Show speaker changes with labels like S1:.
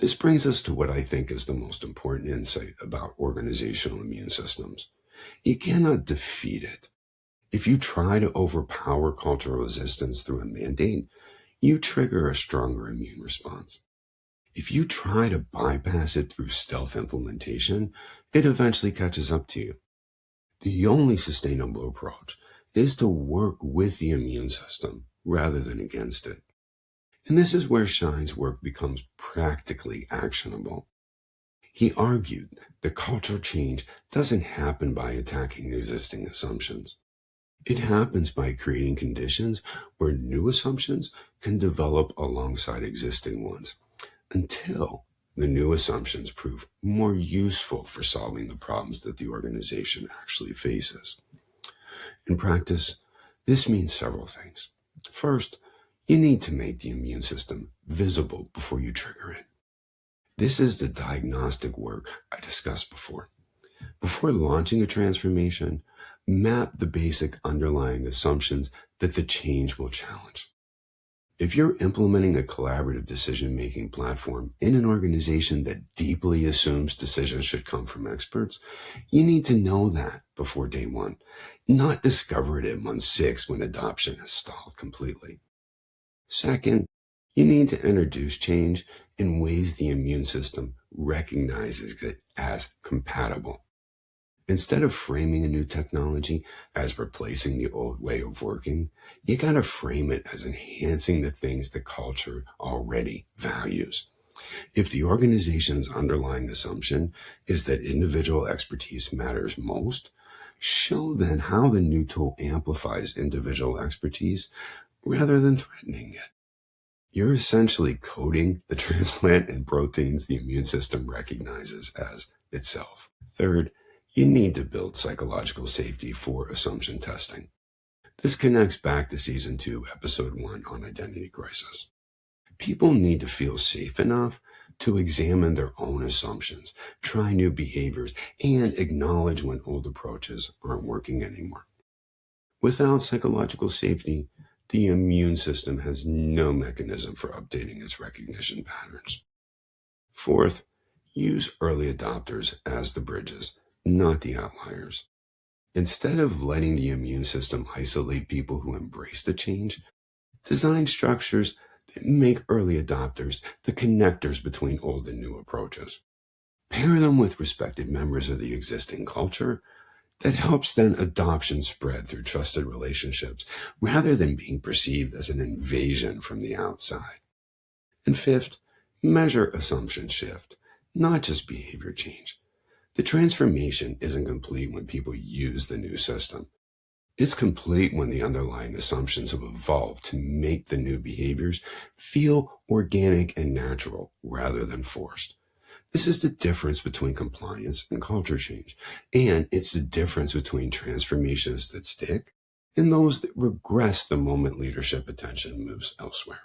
S1: This brings us to what I think is the most important insight about organizational immune systems. You cannot defeat it. If you try to overpower cultural resistance through a mandate, you trigger a stronger immune response. If you try to bypass it through stealth implementation, it eventually catches up to you. The only sustainable approach is to work with the immune system rather than against it. And this is where Schein's work becomes practically actionable. He argued that cultural change doesn't happen by attacking existing assumptions. It happens by creating conditions where new assumptions can develop alongside existing ones until the new assumptions prove more useful for solving the problems that the organization actually faces. In practice, this means several things. First, you need to make the immune system visible before you trigger it. This is the diagnostic work I discussed before. Before launching a transformation, map the basic underlying assumptions that the change will challenge. If you're implementing a collaborative decision-making platform in an organization that deeply assumes decisions should come from experts, you need to know that before day one, not discover it at month 6 when adoption has stalled completely. Second, you need to introduce change in ways the immune system recognizes it as compatible. Instead of framing a new technology as replacing the old way of working, you gotta frame it as enhancing the things the culture already values. If the organization's underlying assumption is that individual expertise matters most, show then how the new tool amplifies individual expertise rather than threatening it. You're essentially coding the transplant and proteins the immune system recognizes as itself. Third, you need to build psychological safety for assumption testing. This connects back to Season 2, Episode 1 on identity crisis. People need to feel safe enough to examine their own assumptions, try new behaviors, and acknowledge when old approaches aren't working anymore. Without psychological safety, the immune system has no mechanism for updating its recognition patterns. Fourth, use early adopters as the bridges, not the outliers. Instead of letting the immune system isolate people who embrace the change, design structures that make early adopters the connectors between old and new approaches. Pair them with respected members of the existing culture that helps then adoption spread through trusted relationships rather than being perceived as an invasion from the outside. And fifth, measure assumption shift, not just behavior change. The transformation isn't complete when people use the new system. It's complete when the underlying assumptions have evolved to make the new behaviors feel organic and natural rather than forced. This is the difference between compliance and culture change, and it's the difference between transformations that stick and those that regress the moment leadership attention moves elsewhere.